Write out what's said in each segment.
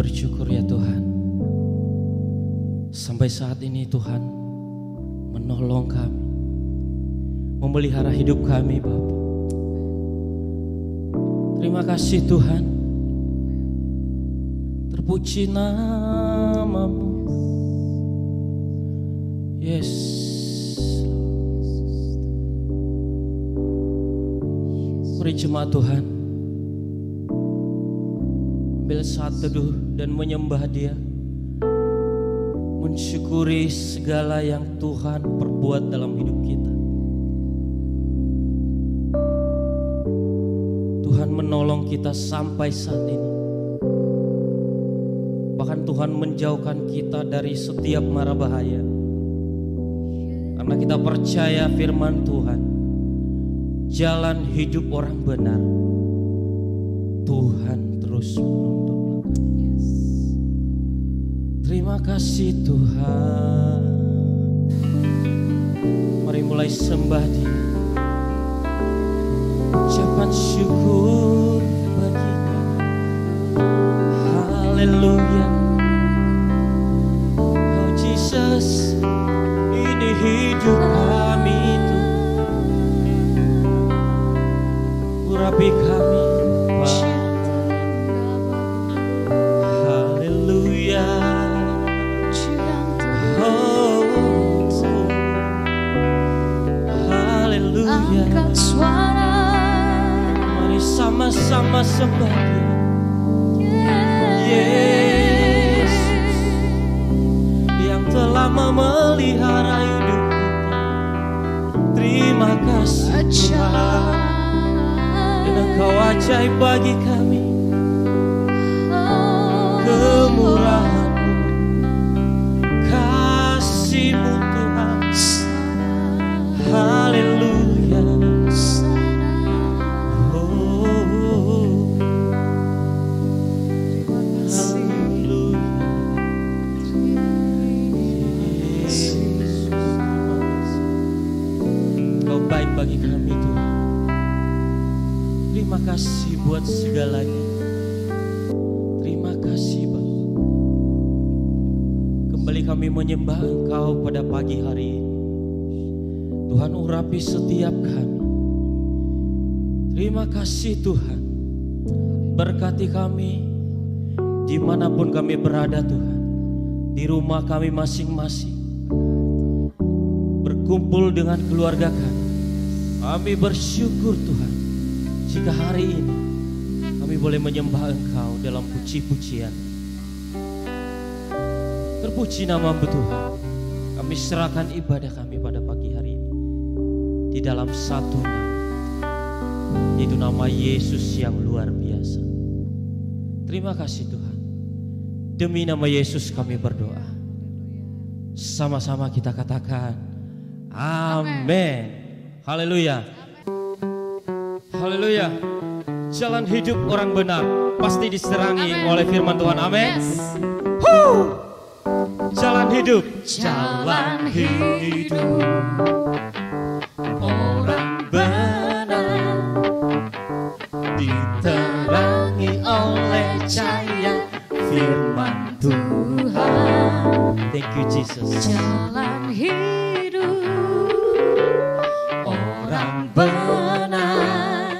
bersyukur ya Tuhan, sampai saat ini Tuhan menolong kami, memelihara hidup kami Bapa. Terima kasih Tuhan, terpuji nama-Mu. Yes. Mari jemaat Tuhan, ambil saat teduh dan menyembah Dia, mensyukuri segala yang Tuhan perbuat dalam hidup kita. Tuhan menolong kita sampai saat ini. Bahkan Tuhan menjauhkan kita dari setiap mara bahaya. Karena kita percaya firman Tuhan, jalan hidup orang benar Tuhan terus menuntun langkahnya. Terima kasih Tuhan. Mari mulai sembah Dia, ucapan syukur bagi Dia. Haleluya. Oh Jesus, ini hidup kami Tuhan. Urapi kami Bapa. Haleluya. Oh, haleluya. Angkat suara, mari sama-sama sembah Dia. Yesus yang telah memelihara hidup kita. Terima kasih Tuhan, dan Engkau ajaib bagi kami. Kemurahan-Mu, kasih-Mu Tuhan. Haleluya. Bagi kami Tuhan, terima kasih buat segalanya. Terima kasih Bapa. Kembali kami menyembah Engkau pada pagi hari ini. Tuhan urapi setiap kami. Terima kasih Tuhan, berkati kami dimanapun kami berada Tuhan. Di rumah kami masing-masing, berkumpul dengan keluarga kami. Kami bersyukur Tuhan, jika hari ini kami boleh menyembah Engkau dalam puji-pujian. Terpuji nama-Mu Tuhan. Kami serahkan ibadah kami pada pagi hari ini di dalam satu nama, yaitu nama Yesus yang luar biasa. Terima kasih Tuhan. Demi nama Yesus kami berdoa. Sama-sama kita katakan amin. Haleluya. Haleluya. Jalan hidup orang benar pasti diserangi oleh firman Tuhan. Amin. Jalan hidup. Jalan hidup orang benar diterangi oleh cahaya firman Tuhan. Thank you Jesus. jalan hidup Orang benar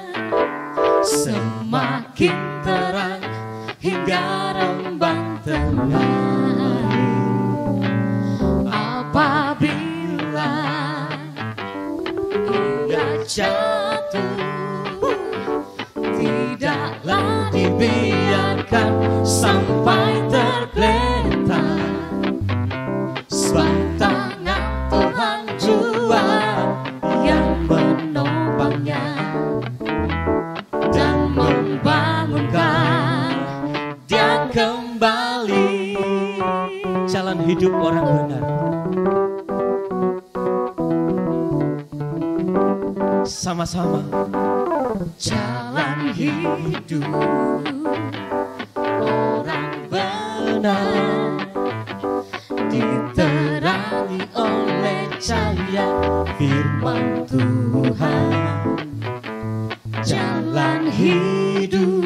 semakin terang hingga rembang tengah. Apabila ia jatuh, tidaklah dibiarkan sampai tergeletak. Sebab tangan Tuhan jua yang menopangnya dan membangunkan dia kembali. Jalan hidup orang benar. Sama-sama. Jalan hidup orang benar diterangi oleh cahaya firman Tuhan. Jalan hidup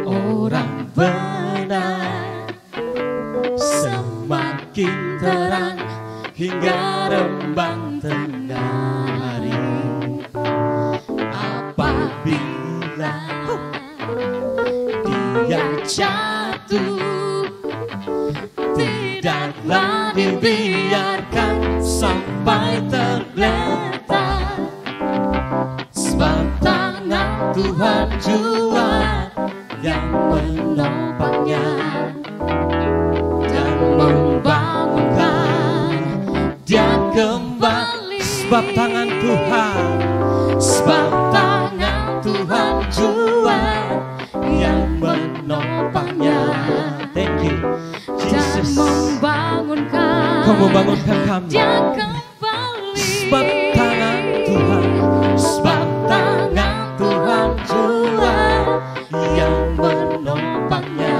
orang benar tengah hari, apabila dia jatuh, tidaklah dibiarkan sampai tergeletak, sebab tangan Tuhan jua yang menopangnya dan membangunkan dia kembali. Sebab tangan Tuhan jua yang menopangnya. Thank you Jesus. Kau membangunkan kami. Dia kembali. Sebab tangan Tuhan jua yang menopangnya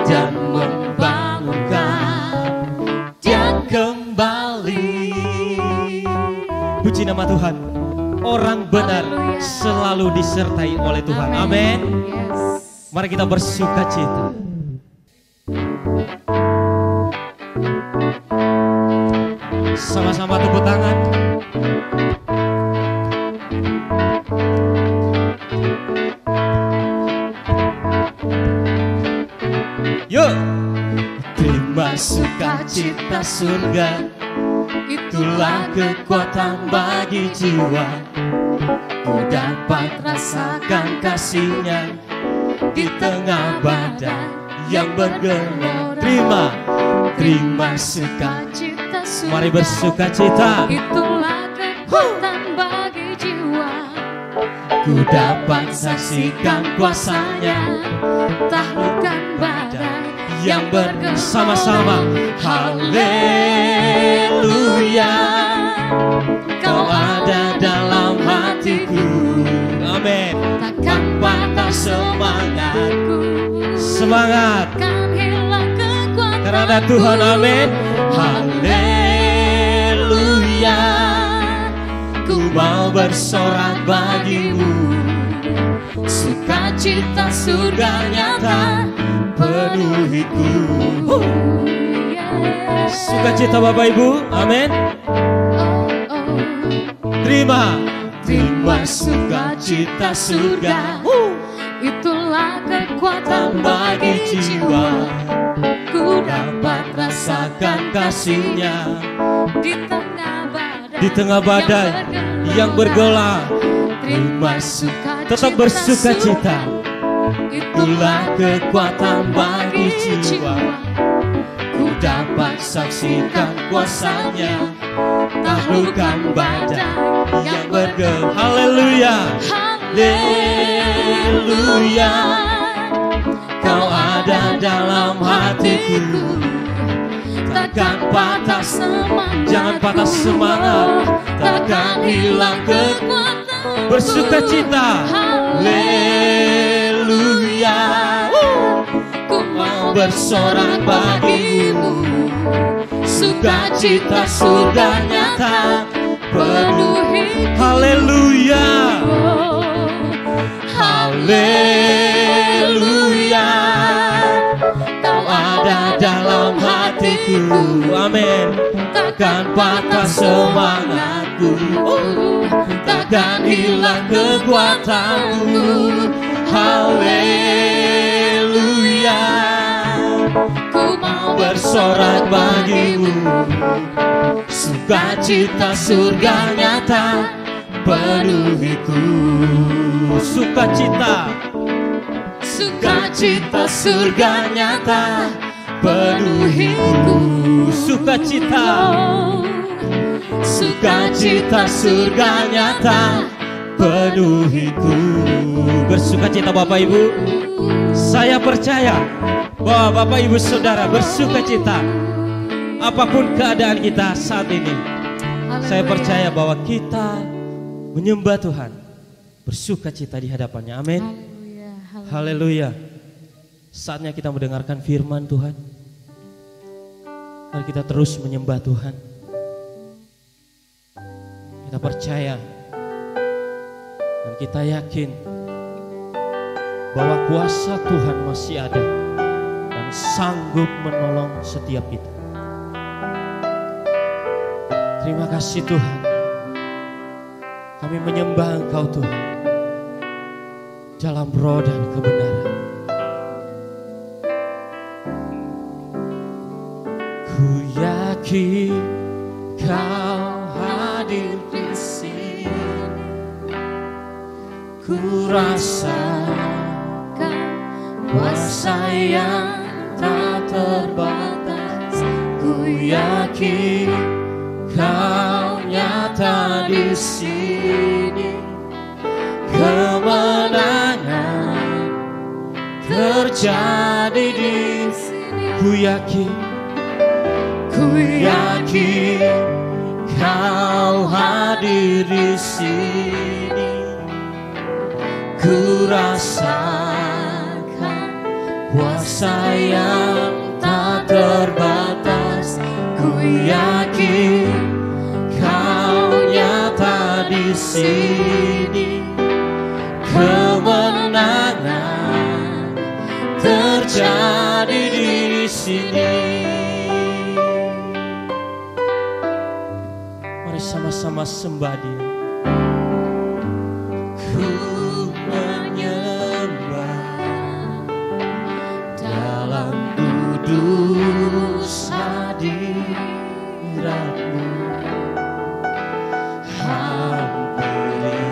dan membangunkan dia kembali. Puji nama Tuhan. Orang benar selalu disertai oleh Tuhan. Amin. Yes. Mari kita bersuka cita. Sama-sama tepuk tangan. Yuk. Terima sukacita surga, itulah kekuatan bagi jiwa. Ku dapat rasakan kasih-Nya di tengah badai yang bergelora. Terima sukacita surga. Mari bersukacita. Itulah kekuatan bagi jiwa. Ku dapat saksikan kuasa-Nya taklukkan badai yang bersama-sama. Haleluya, Kau ada dalam hatiku. Amin. Takkan patah semangatku. Semangat Kan hilang kekuatan karena Tuhan. Amin. Haleluya, ku mau bersorak bagimu. Sukacita surga nyata penuhiku. Sukacita Bapak Ibu. Amin. Terima sukacita surga. Itulah kekuatan Bagi jiwa. Ku Dapat rasakan kasih-Nya di tengah badai yang bergolak. Terima sukacita Tetap bersukacita. surga. Itulah kekuatan bagi jiwa. Ku dapat saksikan kuasa-Nya taklukkan badai yang bergelora. Haleluya, haleluya, Kau ada dalam hatiku. Takkan patah semangat, jangan patah semangat, takkan hilang kekuatan. Bersukacita, haleluya, ku mau bersorak bagimu. Sukacita surga nyata penuhi. Haleluya, haleluya, Kau ada dalam hatiku. Amin. Takkan patah semangatku, takkan hilang kekuatanku. Haleluya, ku mau bersorak bagimu. Sukacita surga nyata penuhiku. Sukacita, sukacita surga nyata penuhiku. Sukacita, sukacita surga nyata penuhiku. Bersukacita Bapak Ibu. Saya percaya bahwa Bapak Ibu Saudara bersukacita apapun keadaan kita saat ini. Saya percaya bahwa kita menyembah Tuhan, bersukacita di hadapannya. Amin. Haleluya. Saatnya kita mendengarkan firman Tuhan. Mari kita terus menyembah Tuhan. Kita percaya dan kita yakin bahwa kuasa Tuhan masih ada dan sanggup menolong setiap kita. Terima kasih Tuhan. Kami menyembah Engkau Tuhan dalam roh dan kebenaran. Ku yakin Kau hadir di sini. Ku rasakan kuasa yang tak terbatas. Ku yakin Kau nyata di sini. Kemenangan terjadi di sini. Ku yakin Kau hadir di sini. Ku rasakan kuasa yang tak terbatas. Ku yakin Kau nyata di sini. Kemenangan terjadi di sini. Mari sama-sama sembah Dia. Ku menyembah dalam kudus hadirat-Mu. Hampiri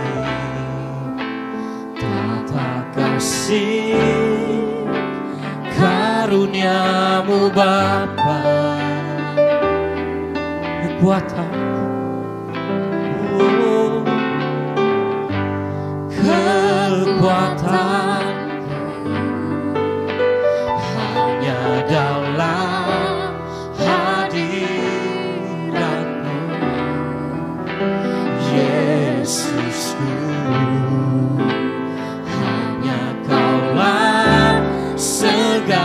tata kasih karunia-Mu Bapa. Kekuatan, kekuatan hanya dalam hadirat-Mu, Yesusku. Hanya Kaulah segalanya.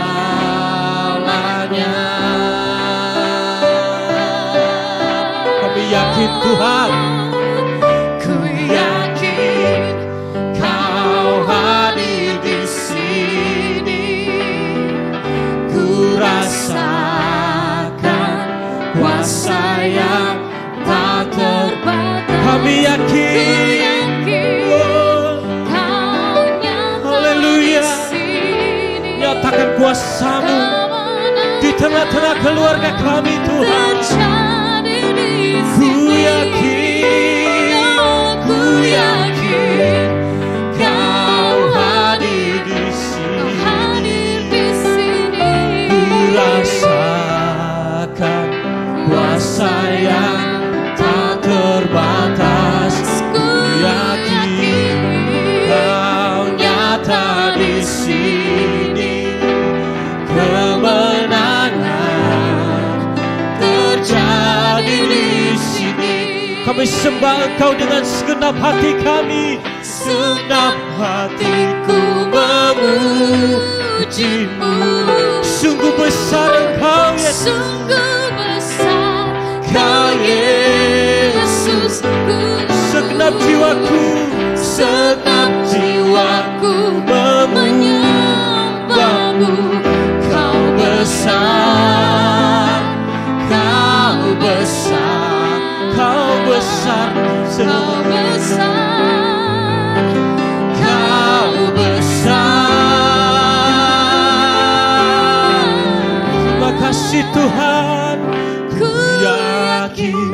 Kami yakin Tuhan. Ku yakin Kau hadir di sini. Ku rasakan kuasa yang tak terbatas. Kami yakin Kau nyata di sini. Nyatakan kuasa-Mu di tengah-tengah keluarga kami Tuhan. Ku yakin Kau hadir di sini. Ku rasakan kuasa yang tak terbatas. Ku yakin Kau nyata di sini. Kemenangan terjadi di sini. Kami sembah Engkau dengan segenap hati kami. Segenap hatiku memuji-Mu. Sungguh besar Engkau Yesus. Sungguh besar Kau Yesus. Segenap jiwaku menyembah-Mu. Kau besar, Kau besar, Kau besar, Kau besar, Kau besar. Terima kasih Tuhan. Ku yakin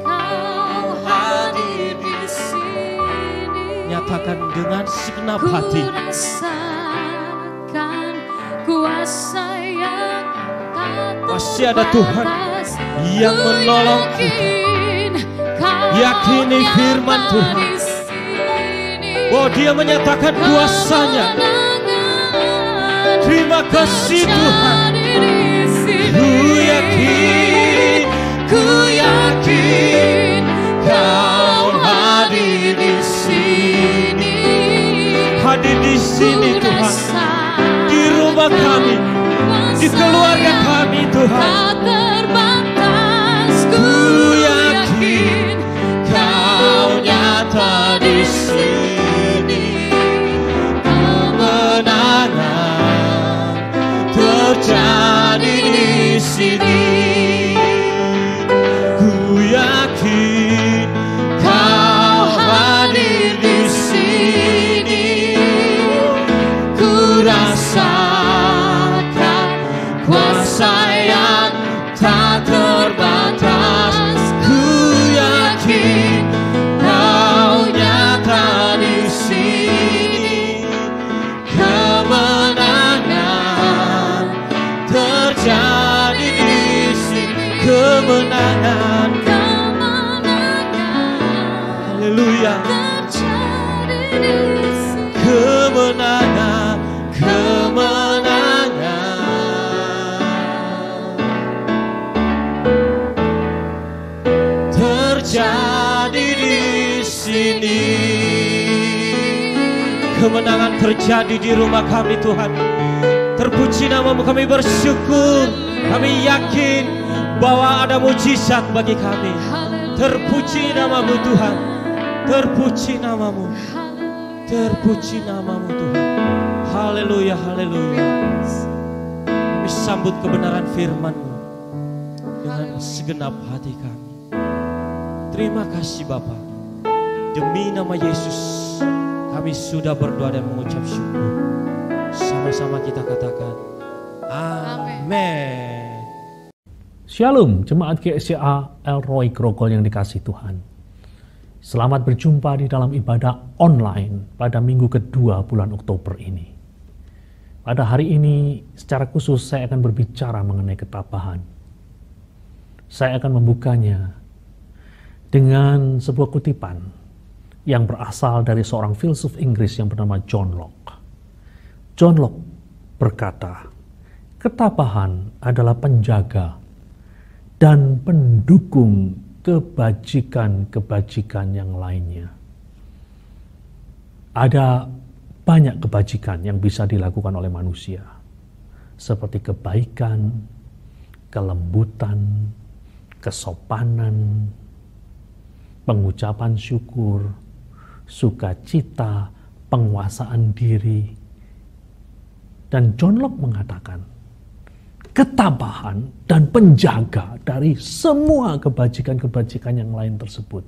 Kau hadir di sini. Nyatakan dengan segenap hati. Ku rasakan kuasa yang tak masih ada Tuhan yang menolong kita. Yakini firman Tuhan. Oh, Dia menyatakan kuasa-Nya. Terima kasih Tuhan. Ku yakin Kau hadir di sini. Hadir di sini Tuhan. Di rumah kami, di keluarga kami Tuhan. Ku yakin Kau nyata di sini. Kemenangan terjadi di sini. Ku yakin Haleluya. terjadi di sini. Kemenangan, kemenangan terjadi di sini. Kemenangan terjadi di rumah kami Tuhan. Terpuji namamu, kami bersyukur. Kami yakin bahwa ada mujizat bagi kami. Terpuji namamu Tuhan. Terpuji namamu. Terpuji namamu Tuhan. Haleluya, haleluya. Kami sambut kebenaran firman-Mu dengan segenap hati kami. Terima kasih Bapa. Demi nama Yesus kami sudah berdoa dan mengucap syukur. Sama-sama kita katakan amin. Shalom, Jemaat GSCA El Roy Grogol yang dikasihi Tuhan. Selamat berjumpa di dalam ibadah online pada minggu kedua bulan Oktober ini. Pada hari ini, secara khusus saya akan berbicara mengenai ketabahan. Saya akan membukanya dengan sebuah kutipan yang berasal dari seorang filsuf Inggris yang bernama John Locke. John Locke berkata, ketabahan adalah penjaga dan pendukung kebajikan-kebajikan yang lainnya. Ada banyak kebajikan yang bisa dilakukan oleh manusia, seperti kebaikan, kelembutan, kesopanan, pengucapan syukur, sukacita, penguasaan diri. Dan John Locke mengatakan, ketabahan dan penjaga dari semua kebajikan-kebajikan yang lain tersebut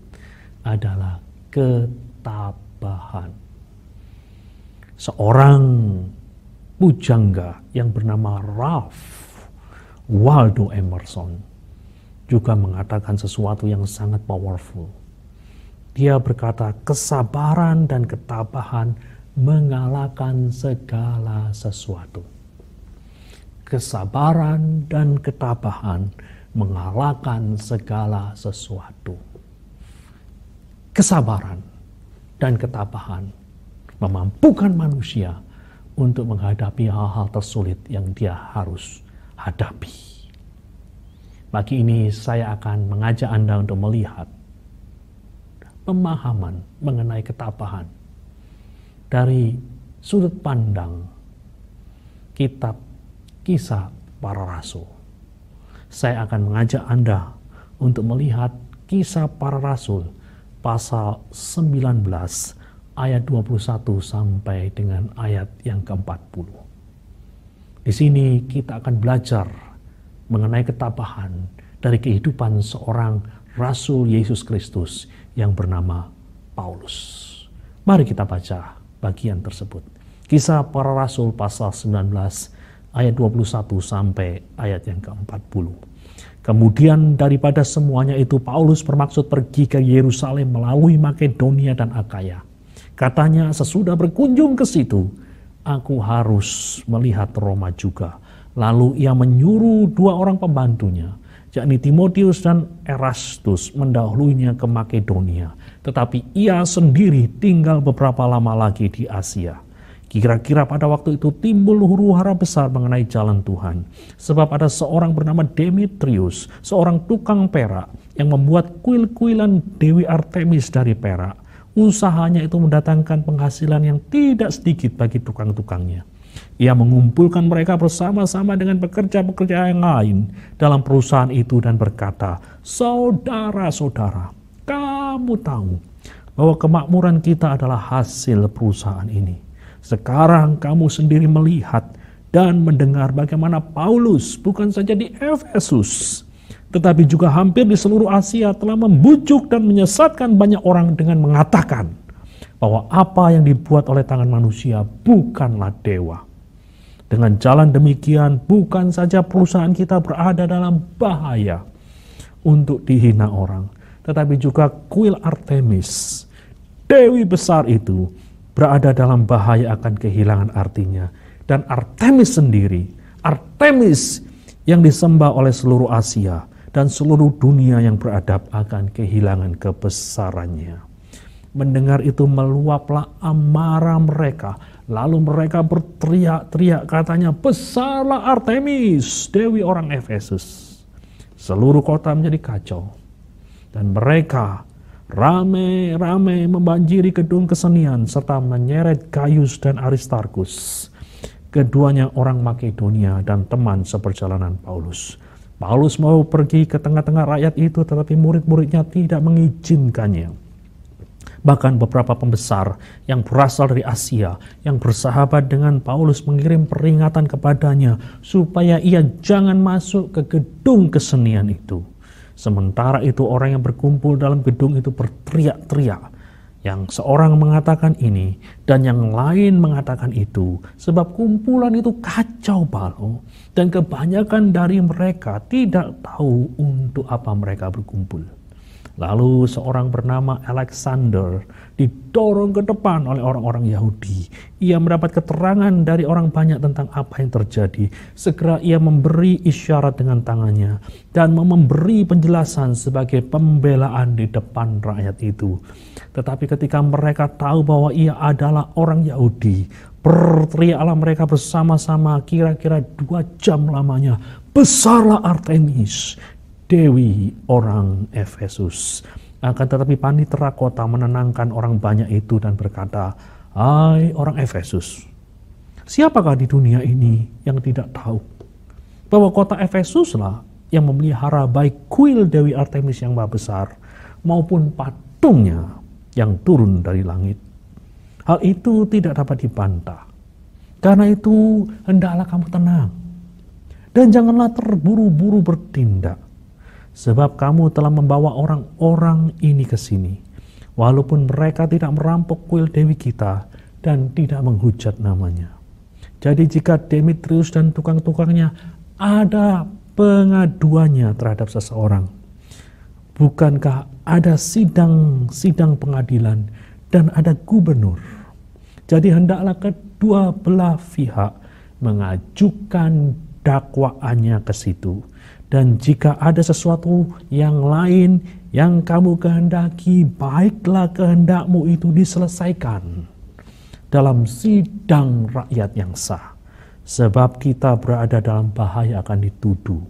adalah ketabahan. Seorang pujangga yang bernama Ralph Waldo Emerson juga mengatakan sesuatu yang sangat powerful. Dia berkata, kesabaran dan ketabahan mengalahkan segala sesuatu. Kesabaran dan ketabahan mengalahkan segala sesuatu. Kesabaran dan ketabahan memampukan manusia untuk menghadapi hal-hal tersulit yang dia harus hadapi. Pagi ini saya akan mengajak Anda untuk melihat pemahaman mengenai ketabahan dari sudut pandang kitab Kisah Para Rasul. Saya akan mengajak Anda untuk melihat Kisah Para Rasul pasal 19 ayat 21 sampai dengan ayat yang ke-40. Di sini kita akan belajar mengenai ketabahan dari kehidupan seorang Rasul Yesus Kristus yang bernama Paulus. Mari kita baca bagian tersebut. Kisah Para Rasul pasal 19 ayat 21 sampai ayat yang ke-40. Kemudian daripada semuanya itu Paulus bermaksud pergi ke Yerusalem melalui Makedonia dan Akaya. Katanya, sesudah berkunjung ke situ, aku harus melihat Roma juga. Lalu ia menyuruh 2 orang pembantunya, yakni Timotius dan Erastus, mendahulunya ke Makedonia. Tetapi ia sendiri tinggal beberapa lama lagi di Asia. Kira-kira pada waktu itu timbul huru-hara besar mengenai jalan Tuhan. Sebab ada seorang bernama Demetrius, seorang tukang perak, yang membuat kuil-kuilan Dewi Artemis dari perak. Usahanya itu mendatangkan penghasilan yang tidak sedikit bagi tukang-tukangnya. Ia mengumpulkan mereka bersama-sama dengan pekerja-pekerja yang lain dalam perusahaan itu dan berkata, saudara-saudara, kamu tahu bahwa kemakmuran kita adalah hasil perusahaan ini. Sekarang kamu sendiri melihat dan mendengar bagaimana Paulus bukan saja di Efesus, tetapi juga hampir di seluruh Asia telah membujuk dan menyesatkan banyak orang dengan mengatakan bahwa apa yang dibuat oleh tangan manusia bukanlah dewa. Dengan jalan demikian, bukan saja perusahaan kita berada dalam bahaya untuk dihina orang, tetapi juga kuil Artemis, dewi besar itu, berada dalam bahaya akan kehilangan artinya. Dan Artemis sendiri, Artemis yang disembah oleh seluruh Asia dan seluruh dunia yang beradab akan kehilangan kebesarannya. Mendengar itu meluaplah amarah mereka. Lalu mereka berteriak-teriak, katanya, besarlah Artemis, dewi orang Efesus. Seluruh kota menjadi kacau. Dan mereka rame-rame membanjiri gedung kesenian serta menyeret Gaius dan Aristarkus. Keduanya orang Makedonia dan teman seperjalanan Paulus. Paulus mau pergi ke tengah-tengah rakyat itu, tetapi murid-muridnya tidak mengizinkannya. Bahkan beberapa pembesar yang berasal dari Asia yang bersahabat dengan Paulus mengirim peringatan kepadanya supaya ia jangan masuk ke gedung kesenian itu. Sementara itu orang yang berkumpul dalam gedung itu berteriak-teriak. Yang seorang mengatakan ini dan yang lain mengatakan itu, sebab kumpulan itu kacau balau dan kebanyakan dari mereka tidak tahu untuk apa mereka berkumpul. Lalu seorang bernama Alexander didorong ke depan oleh orang-orang Yahudi. Ia mendapat keterangan dari orang banyak tentang apa yang terjadi. Segera ia memberi isyarat dengan tangannya dan memberi penjelasan sebagai pembelaan di depan rakyat itu. Tetapi ketika mereka tahu bahwa ia adalah orang Yahudi, berteriaklah mereka bersama-sama kira-kira 2 jam lamanya, besarlah Artemis, dewi orang Efesus. Akan tetapi panitera kota menenangkan orang banyak itu dan berkata, hai orang Efesus, siapakah di dunia ini yang tidak tahu bahwa kota Efesuslah yang memelihara baik kuil Dewi Artemis yang maha besar maupun patungnya yang turun dari langit. Hal itu tidak dapat dibantah. Karena itu hendaklah kamu tenang dan janganlah terburu-buru bertindak. Sebab kamu telah membawa orang-orang ini ke sini, walaupun mereka tidak merampok kuil dewi kita dan tidak menghujat namanya. Jadi jika Demetrius dan tukang-tukangnya ada pengaduannya terhadap seseorang, bukankah ada sidang pengadilan dan ada gubernur? Jadi hendaklah kedua belah pihak mengajukan dakwaannya ke situ. Dan jika ada sesuatu yang lain yang kamu kehendaki, baiklah kehendakmu itu diselesaikan dalam sidang rakyat yang sah. Sebab kita berada dalam bahaya akan dituduh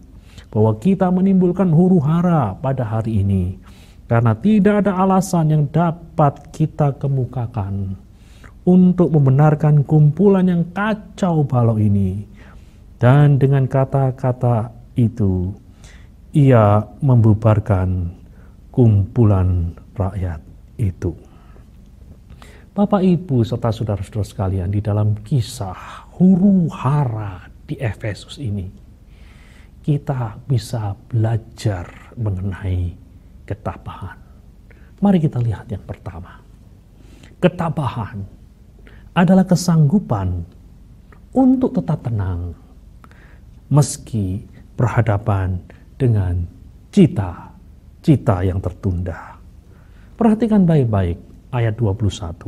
bahwa kita menimbulkan huru-hara pada hari ini. Karena tidak ada alasan yang dapat kita kemukakan untuk membenarkan kumpulan yang kacau balau ini. Dan dengan kata-kata itu, ia membubarkan kumpulan rakyat itu. Bapak, Ibu, serta saudara-saudara sekalian, di dalam kisah huru-hara di Efesus ini, kita bisa belajar mengenai ketabahan. Mari kita lihat yang pertama. Ketabahan adalah kesanggupan untuk tetap tenang meski berhadapan dengan cita-cita yang tertunda. Perhatikan baik-baik ayat 21.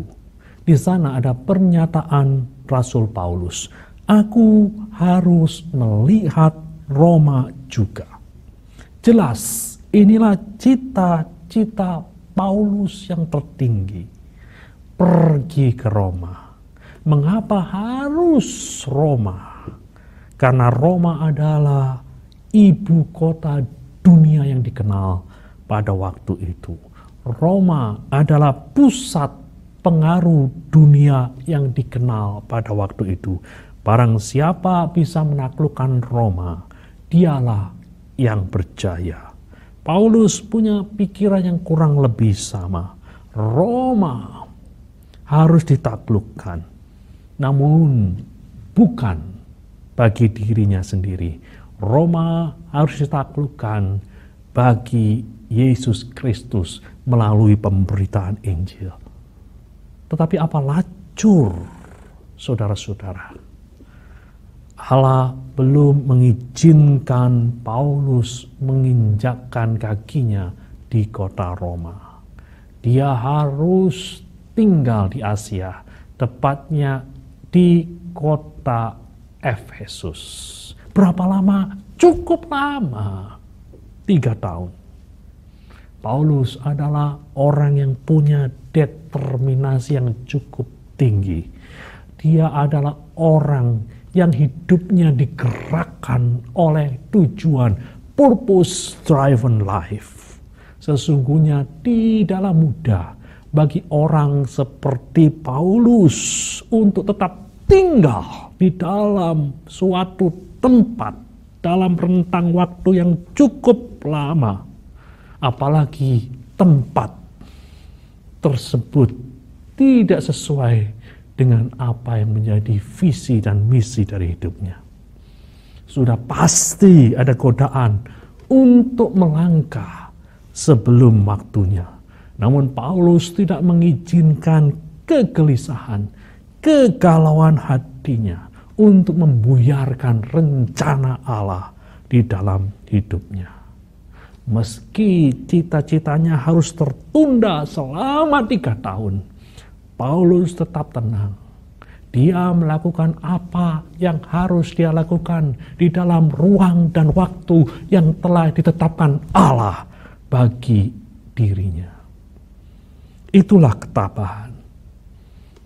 Di sana ada pernyataan Rasul Paulus, aku harus melihat Roma juga. Jelas, inilah cita-cita Paulus yang tertinggi. Pergi ke Roma. Mengapa harus Roma? Karena Roma adalah ibu kota dunia yang dikenal pada waktu itu. Roma adalah pusat pengaruh dunia yang dikenal pada waktu itu. Barang siapa bisa menaklukkan Roma, dialah yang berjaya. Paulus punya pikiran yang kurang lebih sama. Roma harus ditaklukkan, namun bukan bagi dirinya sendiri. Roma harus ditaklukkan bagi Yesus Kristus melalui pemberitaan Injil. Tetapi apa lacur, saudara-saudara? Allah belum mengizinkan Paulus menginjakkan kakinya di kota Roma. Dia harus tinggal di Asia, tepatnya di kota Efesus. Berapa lama? Cukup lama, 3 tahun. Paulus adalah orang yang punya determinasi yang cukup tinggi. Dia adalah orang yang hidupnya digerakkan oleh tujuan, purpose driven life. Sesungguhnya tidaklah mudah bagi orang seperti Paulus untuk tetap tinggal di dalam suatu tempat dalam rentang waktu yang cukup lama. Apalagi tempat tersebut tidak sesuai dengan apa yang menjadi visi dan misi dari hidupnya. Sudah pasti ada godaan untuk melangkah sebelum waktunya. Namun Paulus tidak mengizinkan kegelisahan, kegalauan hatinya untuk membuyarkan rencana Allah di dalam hidupnya. Meski cita-citanya harus tertunda selama 3 tahun, Paulus tetap tenang. Dia melakukan apa yang harus dia lakukan di dalam ruang dan waktu yang telah ditetapkan Allah bagi dirinya. Itulah ketabahan.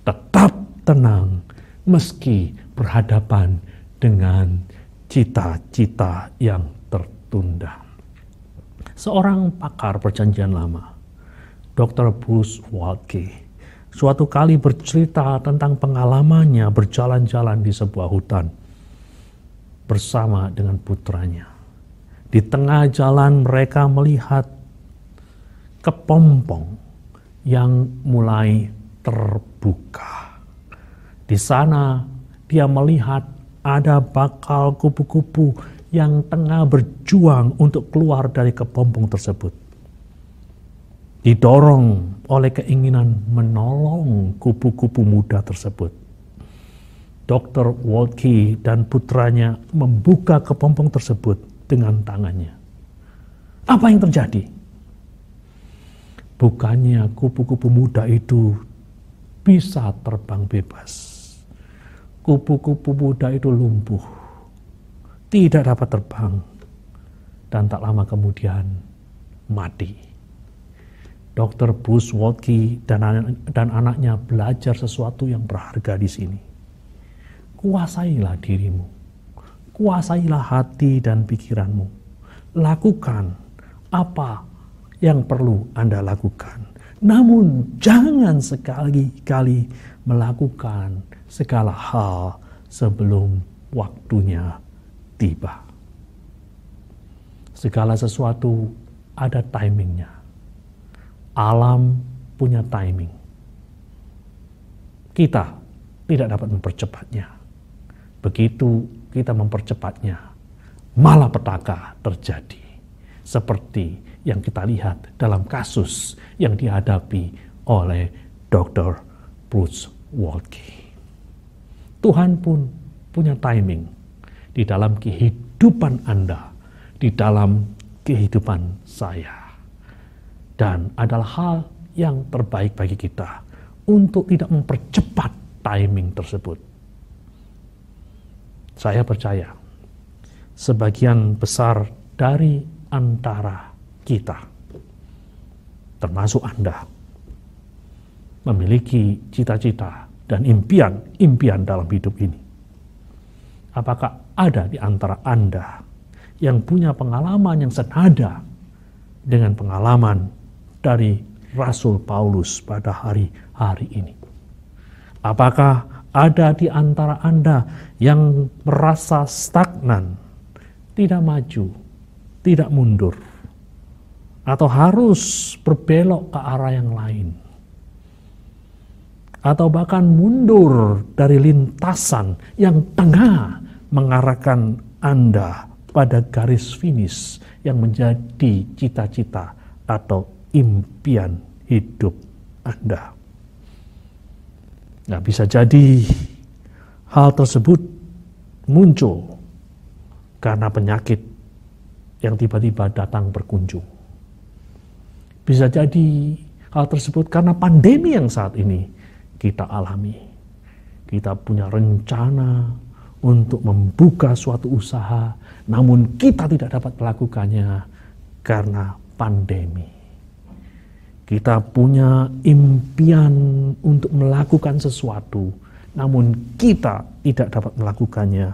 Tetap tenang meski berhadapan dengan cita-cita yang tertunda. Seorang pakar perjanjian lama, Dr. Bruce Waltke, suatu kali bercerita tentang pengalamannya berjalan-jalan di sebuah hutan bersama dengan putranya. Di tengah jalan mereka melihat kepompong yang mulai terbuka. Di sana dia melihat ada bakal kupu-kupu yang tengah berjuang untuk keluar dari kepompong tersebut. Didorong oleh keinginan menolong kupu-kupu muda tersebut, Dr. Waltke dan putranya membuka kepompong tersebut dengan tangannya. Apa yang terjadi? Bukannya kupu-kupu muda itu bisa terbang bebas. Kupu-kupu muda itu lumpuh, tidak dapat terbang, dan tak lama kemudian mati. Dr. Bruce Waltke dan anaknya belajar sesuatu yang berharga di sini. Kuasailah dirimu, kuasailah hati dan pikiranmu. Lakukan apa yang perlu Anda lakukan. Namun jangan sekali-kali melakukan segala hal sebelum waktunya tiba. Segala sesuatu ada timingnya. Alam punya timing. Kita tidak dapat mempercepatnya. Begitu kita mempercepatnya, malapetaka terjadi. Seperti yang kita lihat dalam kasus yang dihadapi oleh Dr. Bruce Waltke. Tuhan pun punya timing di dalam kehidupan Anda, di dalam kehidupan saya. Dan adalah hal yang terbaik bagi kita untuk tidak mempercepat timing tersebut. Saya percaya sebagian besar dari antara kita, termasuk Anda, memiliki cita-cita dan impian dalam hidup ini. Apakah ada di antara Anda yang punya pengalaman yang senada dengan pengalaman dari Rasul Paulus pada hari-hari ini? Apakah ada di antara Anda yang merasa stagnan, tidak maju, tidak mundur, atau harus berbelok ke arah yang lain, atau bahkan mundur dari lintasan yang tengah mengarahkan Anda pada garis finish yang menjadi cita-cita atau impian hidup Anda? Nah, bisa jadi hal tersebut muncul karena penyakit yang tiba-tiba datang berkunjung. Bisa jadi hal tersebut karena pandemi yang saat ini kita alami. Kita punya rencana untuk membuka suatu usaha, namun kita tidak dapat melakukannya karena pandemi. Kita punya impian untuk melakukan sesuatu, namun kita tidak dapat melakukannya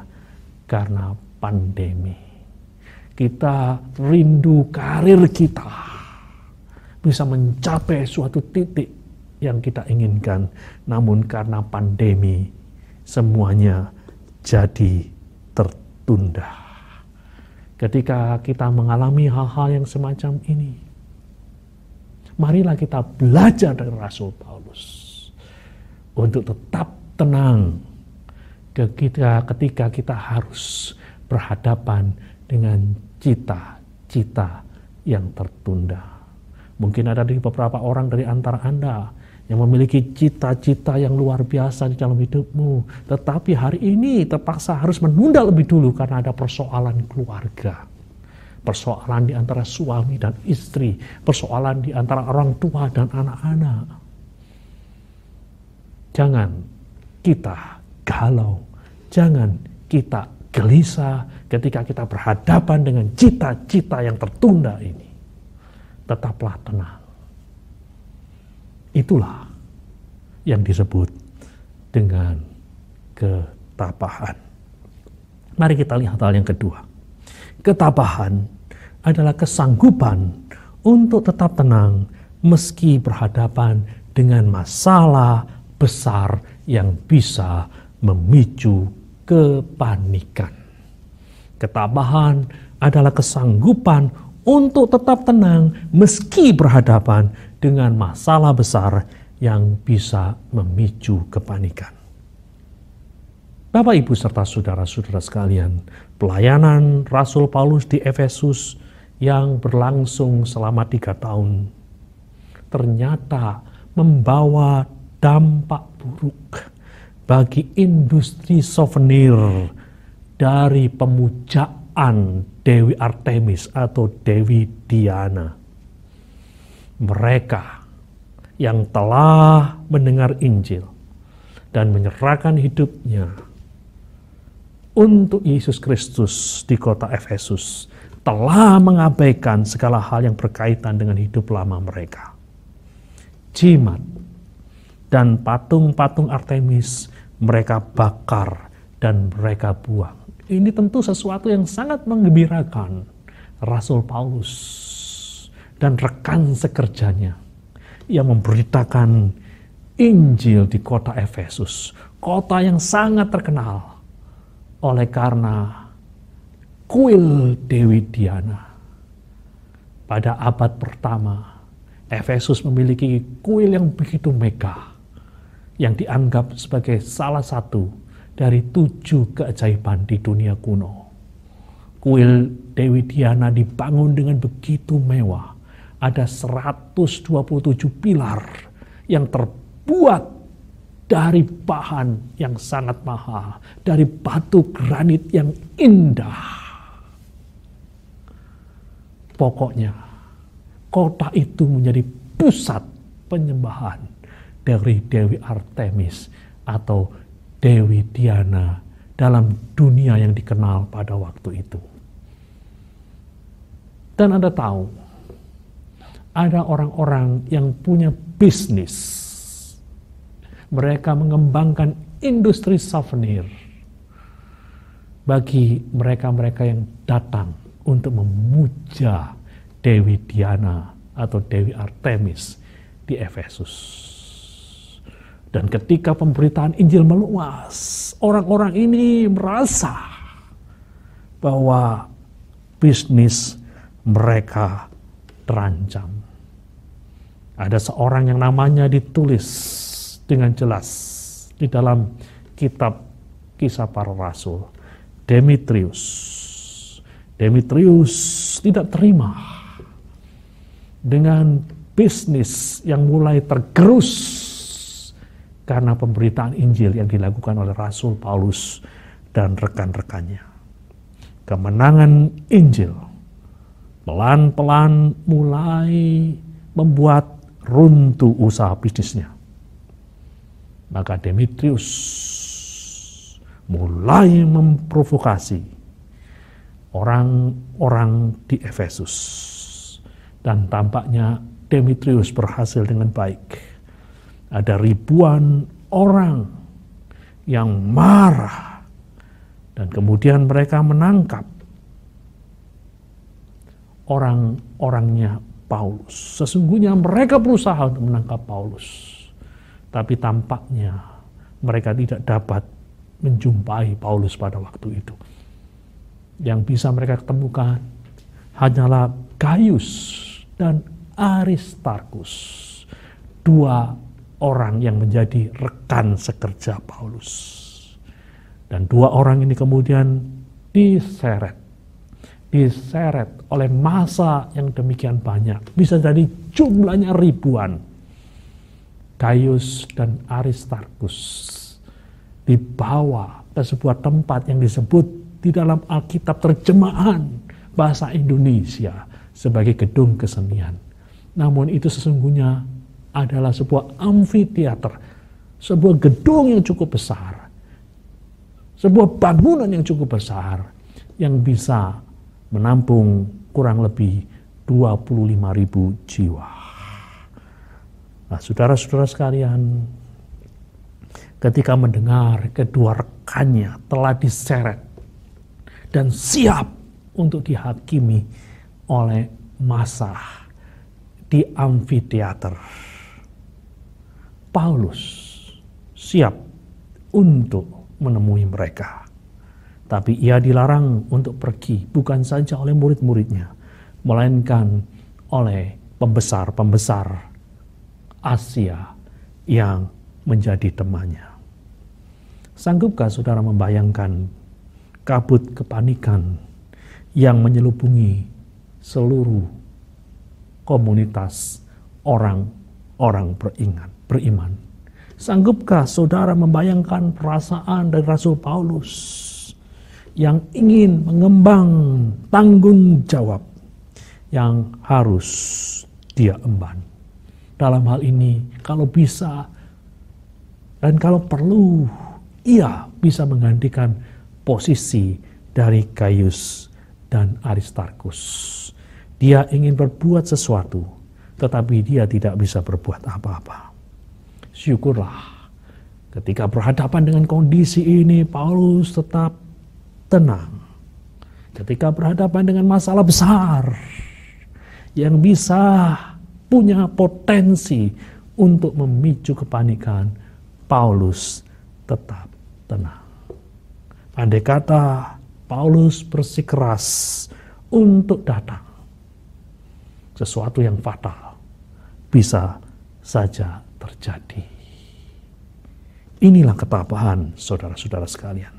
karena pandemi. Kita rindu karir kita bisa mencapai suatu titik yang kita inginkan, namun karena pandemi semuanya jadi tertunda. Ketika kita mengalami hal-hal yang semacam ini, marilah kita belajar dari Rasul Paulus untuk tetap tenang ketika kita harus berhadapan dengan cita-cita yang tertunda. Mungkin ada beberapa orang dari antara Anda yang memiliki cita-cita yang luar biasa di dalam hidupmu, tetapi hari ini terpaksa harus menunda lebih dulu karena ada persoalan keluarga, persoalan di antara suami dan istri, persoalan di antara orang tua dan anak-anak. Jangan kita galau, jangan kita gelisah ketika kita berhadapan dengan cita-cita yang tertunda ini. Tetaplah tenang. Itulah yang disebut dengan ketabahan. Mari kita lihat hal yang kedua. Ketabahan adalah kesanggupan untuk tetap tenang meski berhadapan dengan masalah besar yang bisa memicu kepanikan. Ketabahan adalah kesanggupan untuk tetap tenang meski berhadapan dengan masalah besar yang bisa memicu kepanikan. Bapak, Ibu, serta saudara-saudara sekalian, pelayanan Rasul Paulus di Efesus yang berlangsung selama 3 tahun ternyata membawa dampak buruk bagi industri souvenir dari pemujaan Dewi Artemis atau Dewi Diana. Mereka yang telah mendengar Injil dan menyerahkan hidupnya untuk Yesus Kristus di kota Efesus telah mengabaikan segala hal yang berkaitan dengan hidup lama mereka. Jimat dan patung-patung Artemis mereka bakar dan mereka buang. Ini tentu sesuatu yang sangat menggembirakan Rasul Paulus dan rekan sekerjanya yang memberitakan Injil di kota Efesus, kota yang sangat terkenal oleh karena kuil Dewi Diana. Pada abad pertama, Efesus memiliki kuil yang begitu megah, yang dianggap sebagai salah satu dari 7 keajaiban di dunia kuno. Kuil Dewi Diana dibangun dengan begitu mewah. Ada 127 pilar yang terbuat dari bahan yang sangat mahal, dari batu granit yang indah. Pokoknya, kota itu menjadi pusat penyembahan dari Dewi Artemis atau Dewi Diana dalam dunia yang dikenal pada waktu itu. Dan Anda tahu, ada orang-orang yang punya bisnis. Mereka mengembangkan industri souvenir bagi mereka-mereka yang datang untuk memuja Dewi Diana atau Dewi Artemis di Efesus. Dan ketika pemberitaan Injil meluas, orang-orang ini merasa bahwa bisnis mereka terancam. Ada seorang yang namanya ditulis dengan jelas di dalam kitab Kisah Para Rasul, Demetrius. Demetrius tidak terima dengan bisnis yang mulai tergerus karena pemberitaan Injil yang dilakukan oleh Rasul Paulus dan rekan-rekannya. Kemenangan Injil pelan-pelan mulai membuat runtuh usaha bisnisnya. Maka Demetrius mulai memprovokasi orang-orang di Efesus. Dan tampaknya Demetrius berhasil dengan baik. Ada ribuan orang yang marah dan kemudian mereka menangkap orang-orangnya Paulus. Sesungguhnya mereka berusaha untuk menangkap Paulus, tapi tampaknya mereka tidak dapat menjumpai Paulus pada waktu itu. Yang bisa mereka temukan hanyalah Gaius dan Aristarkus, dua orang yang menjadi rekan sekerja Paulus. Dan dua orang ini kemudian diseret oleh massa yang demikian banyak. Bisa jadi jumlahnya ribuan. Gaius dan Aristarkus dibawa ke sebuah tempat yang disebut di dalam Alkitab terjemahan bahasa Indonesia sebagai gedung kesenian. Namun itu sesungguhnya adalah sebuah amfiteater, sebuah gedung yang cukup besar, sebuah bangunan yang cukup besar yang bisa menampung kurang lebih 25.000 jiwa. Nah, saudara-saudara sekalian, ketika mendengar kedua rekannya telah diseret dan siap untuk dihakimi oleh massa di amfiteater, Paulus siap untuk menemui mereka. Tapi ia dilarang untuk pergi bukan saja oleh murid-muridnya, melainkan oleh pembesar-pembesar Asia yang menjadi temannya. Sanggupkah saudara membayangkan kabut kepanikan yang menyelubungi seluruh komunitas orang-orang beriman? Sanggupkah saudara membayangkan perasaan dari Rasul Paulus yang ingin mengemban tanggung jawab yang harus dia emban? Dalam hal ini, kalau bisa dan kalau perlu, ia bisa menggantikan posisi dari Gaius dan Aristarkus. Dia ingin berbuat sesuatu, tetapi dia tidak bisa berbuat apa-apa. Syukurlah, ketika berhadapan dengan kondisi ini, Paulus tetap tenang. Ketika berhadapan dengan masalah besar yang bisa punya potensi untuk memicu kepanikan, Paulus tetap tenang. Andai kata Paulus bersikeras untuk datang, sesuatu yang fatal bisa saja terjadi. Inilah ketabahan, saudara-saudara sekalian.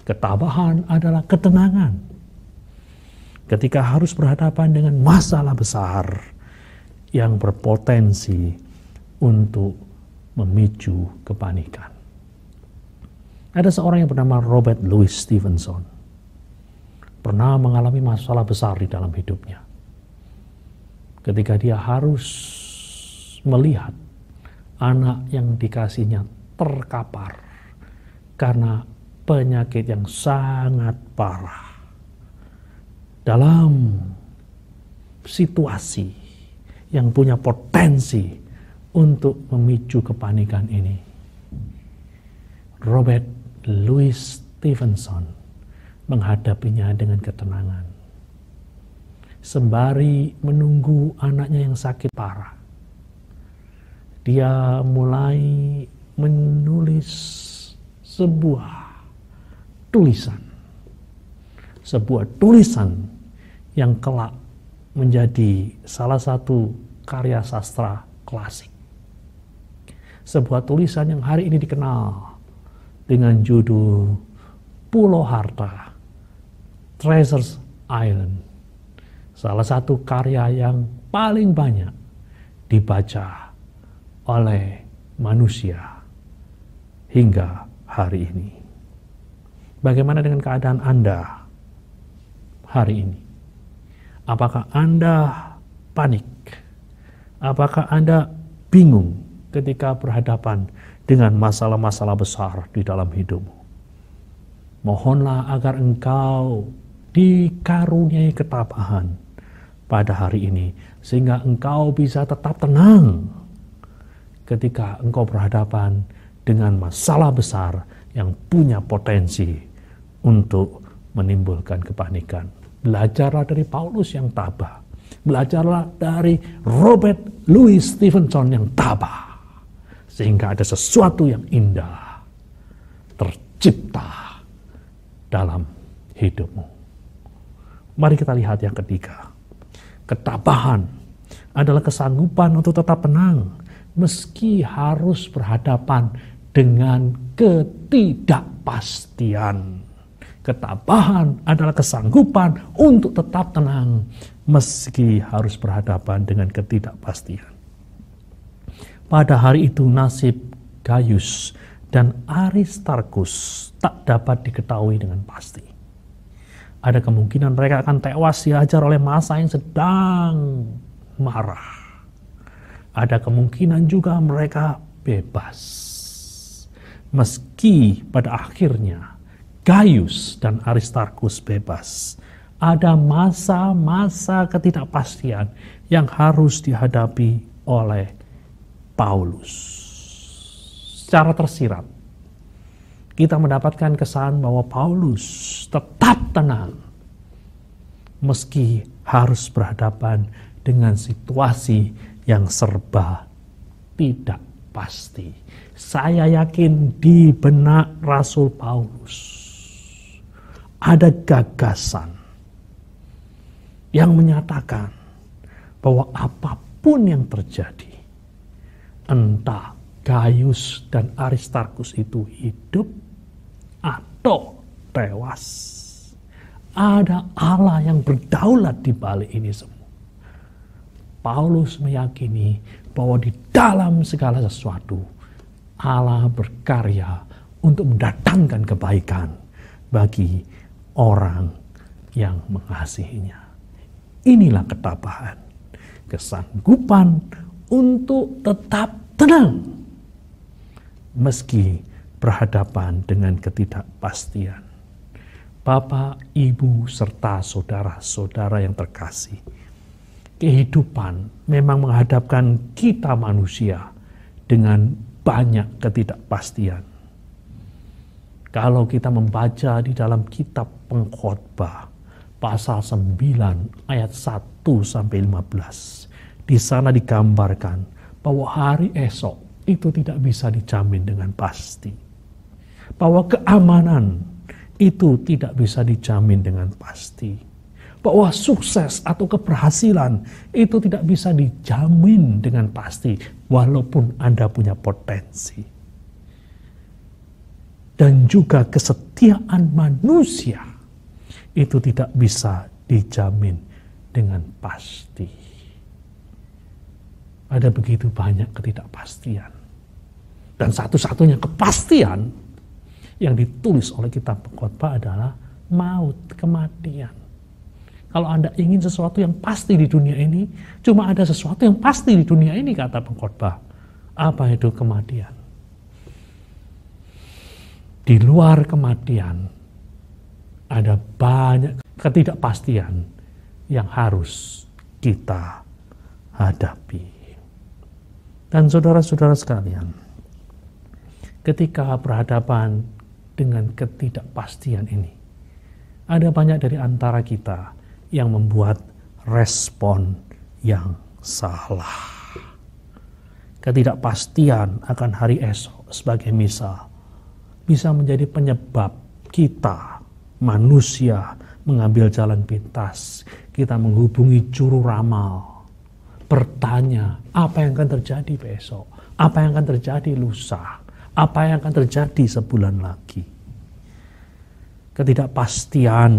Ketabahan adalah ketenangan ketika harus berhadapan dengan masalah besar yang berpotensi untuk memicu kepanikan. Ada seorang yang bernama Robert Louis Stevenson, pernah mengalami masalah besar di dalam hidupnya. Ketika dia harus melihat anak yang dikasihnya terkapar karena penyakit yang sangat parah. Dalam situasi yang punya potensi untuk memicu kepanikan ini, Robert Louis Stevenson menghadapinya dengan ketenangan. Sembari menunggu anaknya yang sakit parah, dia mulai menulis sebuah tulisan yang kelak menjadi salah satu karya sastra klasik. Sebuah tulisan yang hari ini dikenal dengan judul Pulau Harta, Treasures Island. Salah satu karya yang paling banyak dibaca oleh manusia hingga hari ini. Bagaimana dengan keadaan Anda hari ini? Apakah Anda panik? Apakah Anda bingung ketika berhadapan dengan masalah-masalah besar di dalam hidupmu? Mohonlah agar engkau dikaruniai ketabahan pada hari ini, sehingga engkau bisa tetap tenang ketika engkau berhadapan dengan masalah besar yang punya potensi untuk menimbulkan kepanikan. Belajarlah dari Paulus yang tabah. Belajarlah dari Robert Louis Stevenson yang tabah. Sehingga ada sesuatu yang indah tercipta dalam hidupmu. Mari kita lihat yang ketiga. Ketabahan adalah kesanggupan untuk tetap tenang meski harus berhadapan dengan ketidakpastian. Ketabahan adalah kesanggupan untuk tetap tenang meski harus berhadapan dengan ketidakpastian. Pada hari itu nasib Gaius dan Aristarkus tak dapat diketahui dengan pasti. Ada kemungkinan mereka akan tewas dihajar oleh massa yang sedang marah. Ada kemungkinan juga mereka bebas. Meski pada akhirnya Gaius dan Aristarkus bebas, ada masa-masa ketidakpastian yang harus dihadapi oleh Paulus. Secara tersirat, kita mendapatkan kesan bahwa Paulus tetap tenang meski harus berhadapan dengan situasi yang serba tidak pasti. Saya yakin di benak Rasul Paulus ada gagasan yang menyatakan bahwa apapun yang terjadi, entah Gaius dan Aristarkus itu hidup atau tewas, ada Allah yang berdaulat di balik ini semua. Paulus meyakini bahwa di dalam segala sesuatu Allah berkarya untuk mendatangkan kebaikan bagi orang yang mengasihinya. Inilah ketabahan, kesanggupan untuk tetap tenang meski berhadapan dengan ketidakpastian. Bapak, Ibu, serta saudara-saudara yang terkasih, kehidupan memang menghadapkan kita manusia dengan banyak ketidakpastian. Kalau kita membaca di dalam kitab Pengkhotbah pasal 9 ayat 1 sampai 15, di sana digambarkan bahwa hari esok itu tidak bisa dijamin dengan pasti. Bahwa keamanan itu tidak bisa dijamin dengan pasti. Bahwa sukses atau keberhasilan itu tidak bisa dijamin dengan pasti, walaupun Anda punya potensi. Dan juga kesetiaan manusia itu tidak bisa dijamin dengan pasti. Ada begitu banyak ketidakpastian. Dan satu-satunya kepastian yang ditulis oleh kitab Pengkhotbah adalah maut, kematian. Kalau Anda ingin sesuatu yang pasti di dunia ini, cuma ada sesuatu yang pasti di dunia ini, kata Pengkhotbah. Apa itu? Kematian. Di luar kematian, ada banyak ketidakpastian yang harus kita hadapi. Dan saudara-saudara sekalian, ketika berhadapan dengan ketidakpastian ini, ada banyak dari antara kita yang membuat respon yang salah. Ketidakpastian akan hari esok sebagai misal bisa menjadi penyebab kita manusia mengambil jalan pintas. Kita menghubungi juru ramal, bertanya apa yang akan terjadi besok, apa yang akan terjadi lusa, apa yang akan terjadi sebulan lagi. Ketidakpastian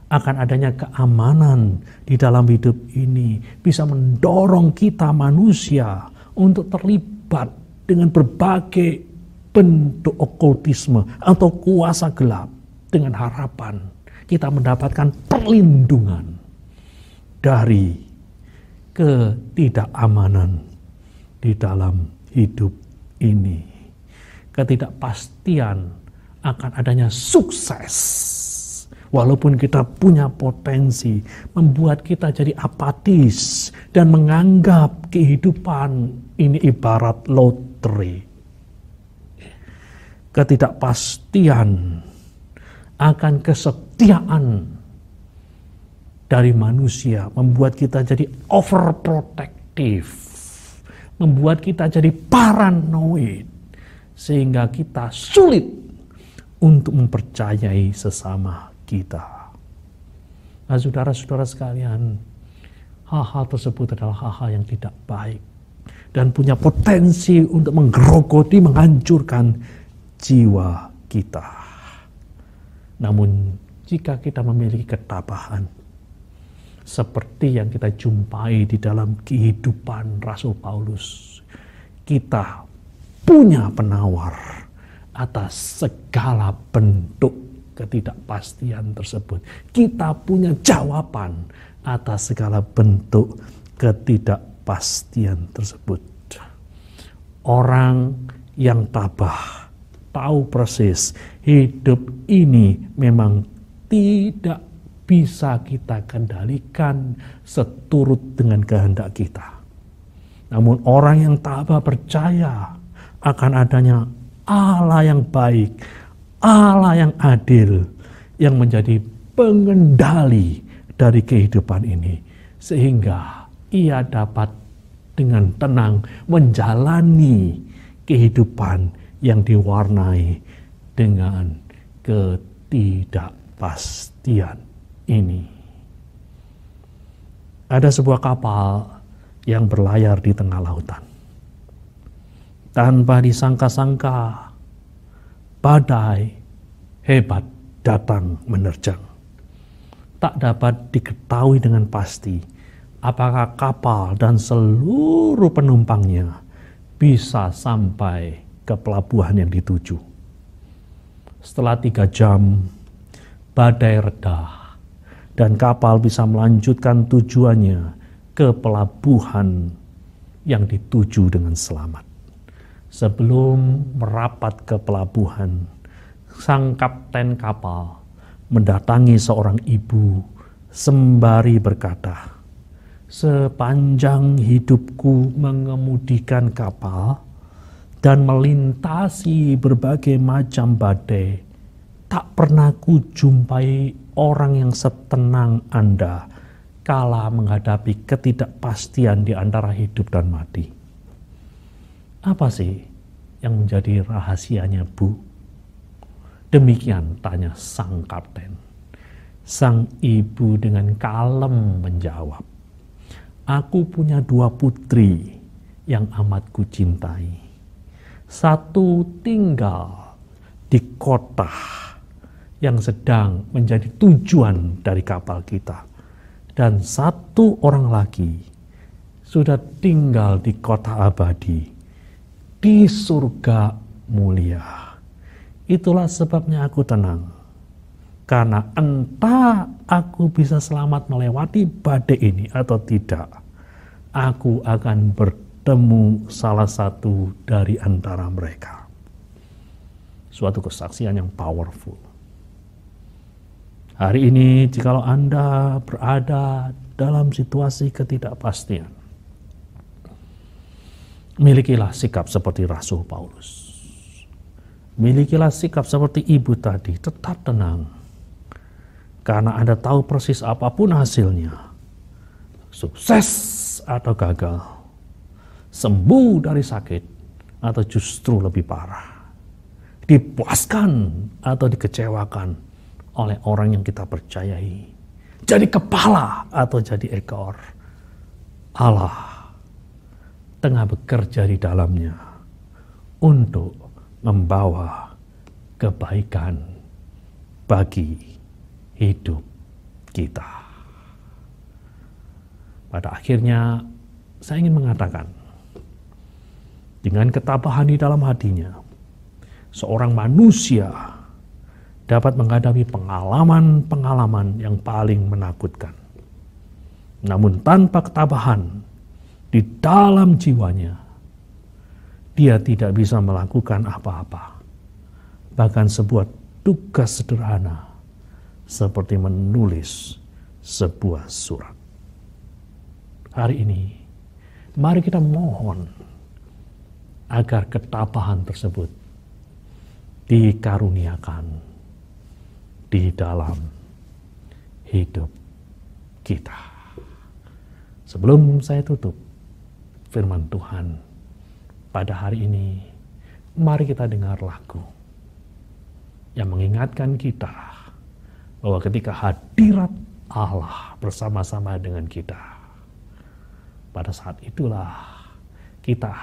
akan adanya keamanan di dalam hidup ini bisa mendorong kita manusia untuk terlibat dengan berbagai bentuk okultisme atau kuasa gelap, dengan harapan kita mendapatkan perlindungan dari ketidakamanan di dalam hidup ini. Ketidakpastian akan adanya sukses Walaupun kita punya potensi, membuat kita jadi apatis dan menganggap kehidupan ini ibarat lotre. Ketidakpastian akan kesetiaan dari manusia membuat kita jadi overprotective, membuat kita jadi paranoid, sehingga kita sulit untuk mempercayai sesama kita. Nah, saudara-saudara sekalian, hal-hal tersebut adalah hal-hal yang tidak baik dan punya potensi untuk menggerogoti, menghancurkan jiwa kita. Namun, jika kita memiliki ketabahan, seperti yang kita jumpai di dalam kehidupan Rasul Paulus, kita punya penawar atas segala bentuk ketidakpastian tersebut. Kita punya jawaban atas segala bentuk ketidakpastian tersebut. Orang yang tabah tahu persis hidup ini memang tidak bisa kita kendalikan seturut dengan kehendak kita. Namun orang yang tabah percaya akan adanya Allah yang baik, Allah yang adil, yang menjadi pengendali dari kehidupan ini, sehingga ia dapat dengan tenang menjalani kehidupan yang diwarnai dengan ketidakpastian ini. Ada sebuah kapal yang berlayar di tengah lautan. Tanpa disangka-sangka, badai hebat datang menerjang. Tak dapat diketahui dengan pasti apakah kapal dan seluruh penumpangnya bisa sampai ke pelabuhan yang dituju. Setelah 3 jam, badai reda dan kapal bisa melanjutkan tujuannya ke pelabuhan yang dituju dengan selamat. Sebelum merapat ke pelabuhan, sang kapten kapal mendatangi seorang ibu sembari berkata, "Sepanjang hidupku mengemudikan kapal dan melintasi berbagai macam badai, tak pernah kujumpai orang yang setenang Anda kala menghadapi ketidakpastian di antara hidup dan mati." Apa sih yang menjadi rahasianya, Bu? Demikian tanya sang kapten. Sang ibu dengan kalem menjawab, "Aku punya 2 putri yang amat kucintai. Satu tinggal di kota yang sedang menjadi tujuan dari kapal kita. Dan satu orang lagi sudah tinggal di kota abadi, di surga mulia. Itulah sebabnya aku tenang. Karena entah aku bisa selamat melewati badai ini atau tidak, aku akan bertemu salah satu dari antara mereka." Suatu kesaksian yang powerful. Hari ini, jikalau Anda berada dalam situasi ketidakpastian, milikilah sikap seperti Rasul Paulus. Milikilah sikap seperti ibu tadi, tetap tenang. Karena Anda tahu persis apapun hasilnya, sukses atau gagal, sembuh dari sakit atau justru lebih parah, dipuaskan atau dikecewakan oleh orang yang kita percayai, jadi kepala atau jadi ekor, Allah tengah bekerja di dalamnya untuk membawa kebaikan bagi hidup kita. Pada akhirnya, saya ingin mengatakan, dengan ketabahan di dalam hatinya, seorang manusia dapat menghadapi pengalaman-pengalaman yang paling menakutkan. Namun tanpa ketabahan di dalam jiwanya, dia tidak bisa melakukan apa-apa. Bahkan sebuah tugas sederhana seperti menulis sebuah surat. Hari ini, mari kita mohon agar ketabahan tersebut dikaruniakan di dalam hidup kita. Sebelum saya tutup firman Tuhan pada hari ini, mari kita dengar lagu yang mengingatkan kita bahwa ketika hadirat Allah bersama-sama dengan kita, pada saat itulah kita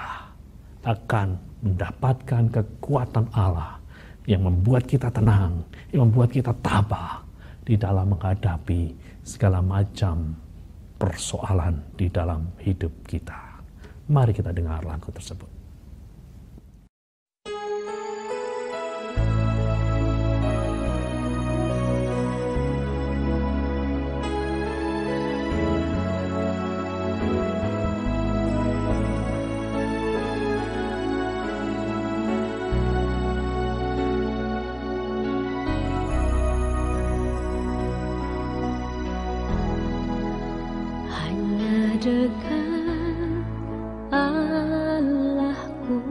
akan mendapatkan kekuatan Allah yang membuat kita tenang, yang membuat kita tabah di dalam menghadapi segala macam persoalan di dalam hidup kita. Mari kita dengar lagu tersebut. Dekat Allahku,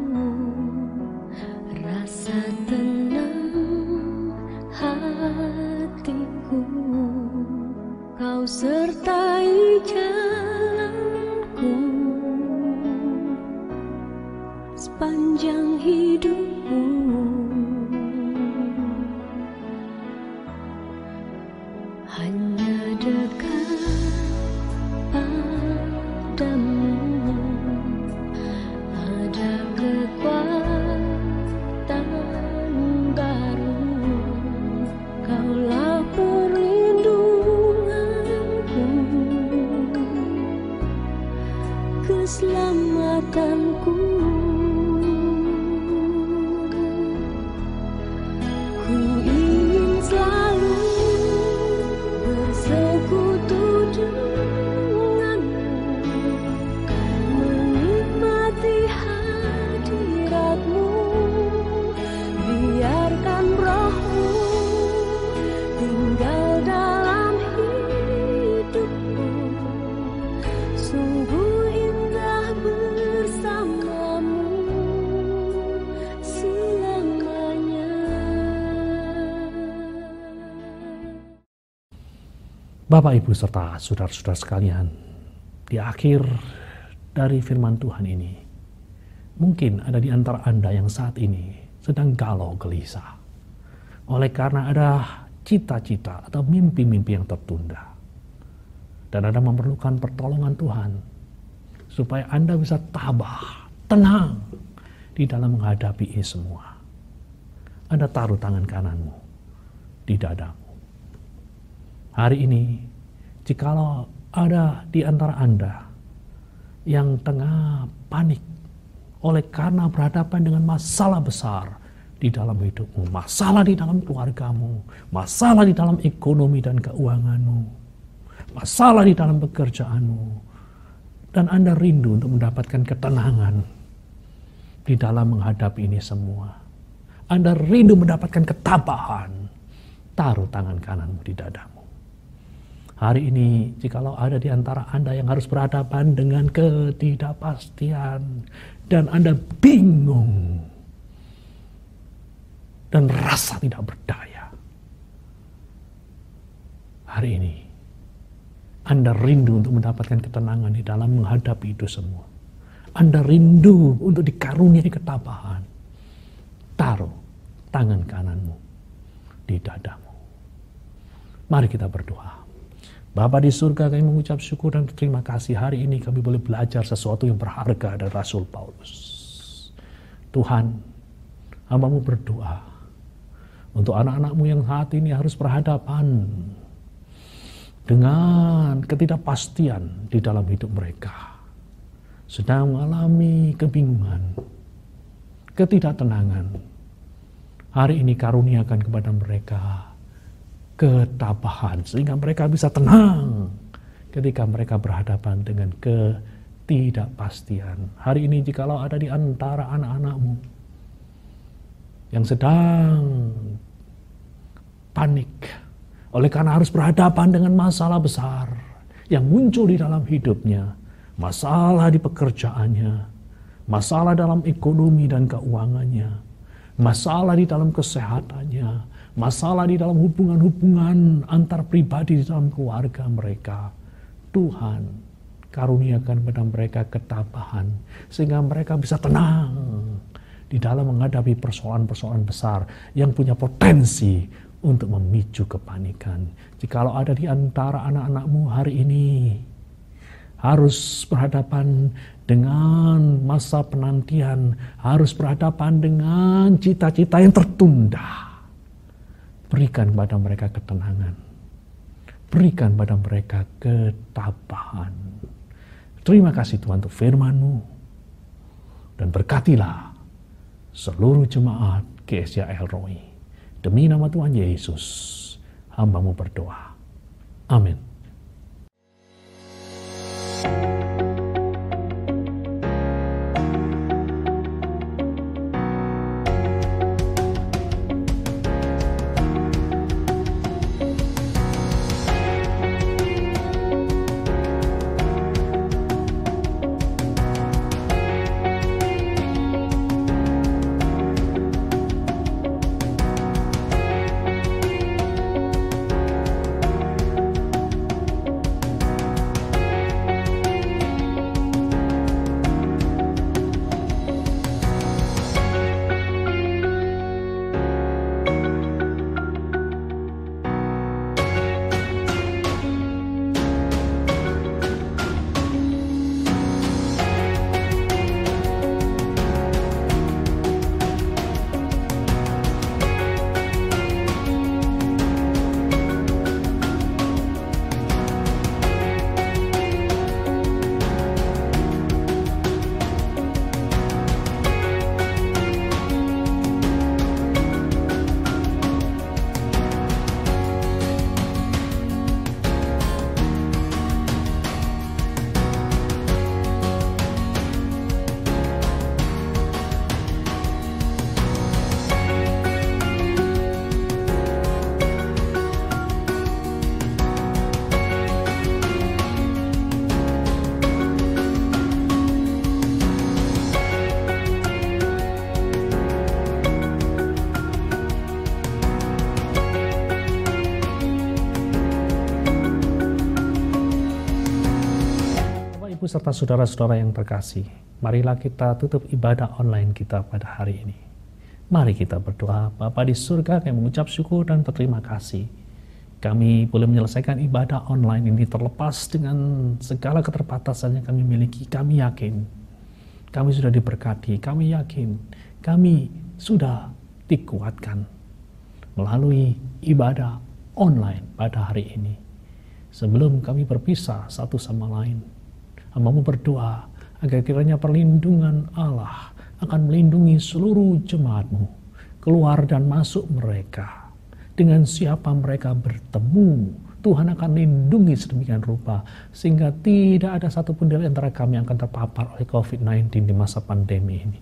rasa tenang hatiku, Kau sertai jalanku sepanjang hidupku. Hanya dekat ada kekuatan baru, Kaulah perlindunganku, keselamatanku. Ku ingin selalu bersekutu denganmu, menikmati hadiratmu. Biarkan rohmu tinggal dalam hidupku, sungguh indah bersamamu selamanya. Bapak, Ibu, serta saudara-saudara sekalian, di akhir dari firman Tuhan ini, mungkin ada di antara Anda yang saat ini sedang galau gelisah oleh karena ada cita-cita atau mimpi-mimpi yang tertunda, dan Anda memerlukan pertolongan Tuhan supaya Anda bisa tabah, tenang di dalam menghadapi ini semua. Anda taruh tangan kananmu di dadamu. Hari ini, jikalau ada di antara Anda yang tengah panik oleh karena berhadapan dengan masalah besar di dalam hidupmu, masalah di dalam keluargamu, masalah di dalam ekonomi dan keuanganmu, masalah di dalam pekerjaanmu, dan Anda rindu untuk mendapatkan ketenangan di dalam menghadapi ini semua. Anda rindu mendapatkan ketabahan, taruh tangan kananmu di dadamu. Hari ini, jikalau ada di antara Anda yang harus berhadapan dengan ketidakpastian, dan Anda bingung, dan rasa tidak berdaya. Hari ini, Anda rindu untuk mendapatkan ketenangan di dalam menghadapi itu semua. Anda rindu untuk dikaruniai ketabahan. Taruh tangan kananmu di dadamu. Mari kita berdoa. Bapa di surga, kami mengucap syukur dan terima kasih hari ini kami boleh belajar sesuatu yang berharga dari Rasul Paulus. Tuhan, hamba-Mu berdoa untuk anak-anak-Mu yang saat ini harus berhadapan dengan ketidakpastian di dalam hidup mereka, sedang mengalami kebingungan, ketidaktenangan. Hari ini karuniakan kepada mereka ketabahan, sehingga mereka bisa tenang ketika mereka berhadapan dengan ketidakpastian. Hari ini jikalau ada di antara anak-anak-Mu yang sedang panik Oleh karena harus berhadapan dengan masalah besar yang muncul di dalam hidupnya, masalah di pekerjaannya, masalah dalam ekonomi dan keuangannya, masalah di dalam kesehatannya, masalah di dalam hubungan-hubungan antar pribadi di dalam keluarga mereka. Tuhan, karuniakan kepada mereka ketabahan, sehingga mereka bisa tenang di dalam menghadapi persoalan-persoalan besar yang punya potensi untuk memicu kepanikan. Jikalau ada di antara anak-anakmu hari ini harus berhadapan dengan masa penantian, harus berhadapan dengan cita-cita yang tertunda, berikan kepada mereka ketenangan, berikan kepada mereka ketabahan. Terima kasih Tuhan untuk firman-Mu, dan berkatilah seluruh jemaat GSJ El Roi. Demi nama Tuhan Yesus, hamba-Mu berdoa. Amin. Ibu serta saudara-saudara yang terkasih, marilah kita tutup ibadah online kita pada hari ini. Mari kita berdoa. Bapa di surga, kami mengucap syukur dan berterima kasih. Kami boleh menyelesaikan ibadah online ini terlepas dengan segala keterbatasan yang kami miliki. Kami yakin, kami sudah diberkati. Kami yakin, kami sudah dikuatkan melalui ibadah online pada hari ini. Sebelum kami berpisah satu sama lain, hamba-Mu berdoa agar kiranya perlindungan Allah akan melindungi seluruh jemaat-Mu, keluar dan masuk mereka. Dengan siapa mereka bertemu, Tuhan akan lindungi sedemikian rupa, sehingga tidak ada satupun dari antara kami yang akan terpapar oleh COVID-19 di masa pandemi ini.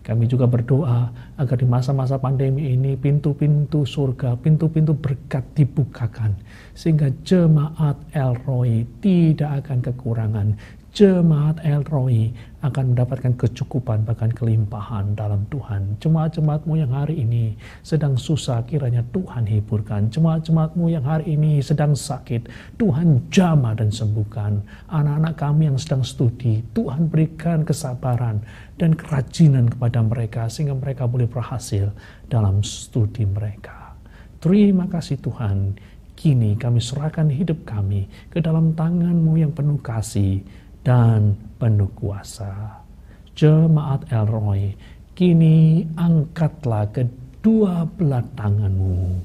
Kami juga berdoa agar di masa-masa pandemi ini pintu-pintu surga, pintu-pintu berkat dibukakan, sehingga jemaat El Roi tidak akan kekurangan. Jemaat El Roi akan mendapatkan kecukupan bahkan kelimpahan dalam Tuhan. Jemaat-jemaat-Mu yang hari ini sedang susah, kiranya Tuhan hiburkan. Jemaat-jemaat-Mu yang hari ini sedang sakit, Tuhan jamah dan sembuhkan. Anak-anak kami yang sedang studi, Tuhan berikan kesabaran dan kerajinan kepada mereka sehingga mereka boleh berhasil dalam studi mereka. Terima kasih Tuhan. Kini kami serahkan hidup kami ke dalam tangan-Mu yang penuh kasih dan penuh kuasa. Jemaat El Roi, kini angkatlah kedua belah tangan-Mu.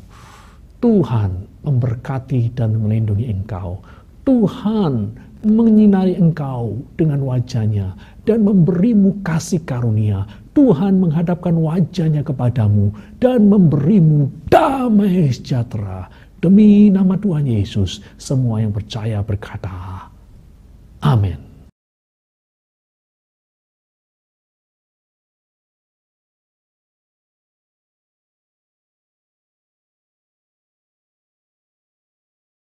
Tuhan memberkati dan melindungi engkau. Tuhan menyinari engkau dengan wajah-Nya dan memberimu kasih karunia. Tuhan menghadapkan wajah-Nya kepadamu dan memberimu damai sejahtera. Demi nama Tuhan Yesus, semua yang percaya berkata, amin.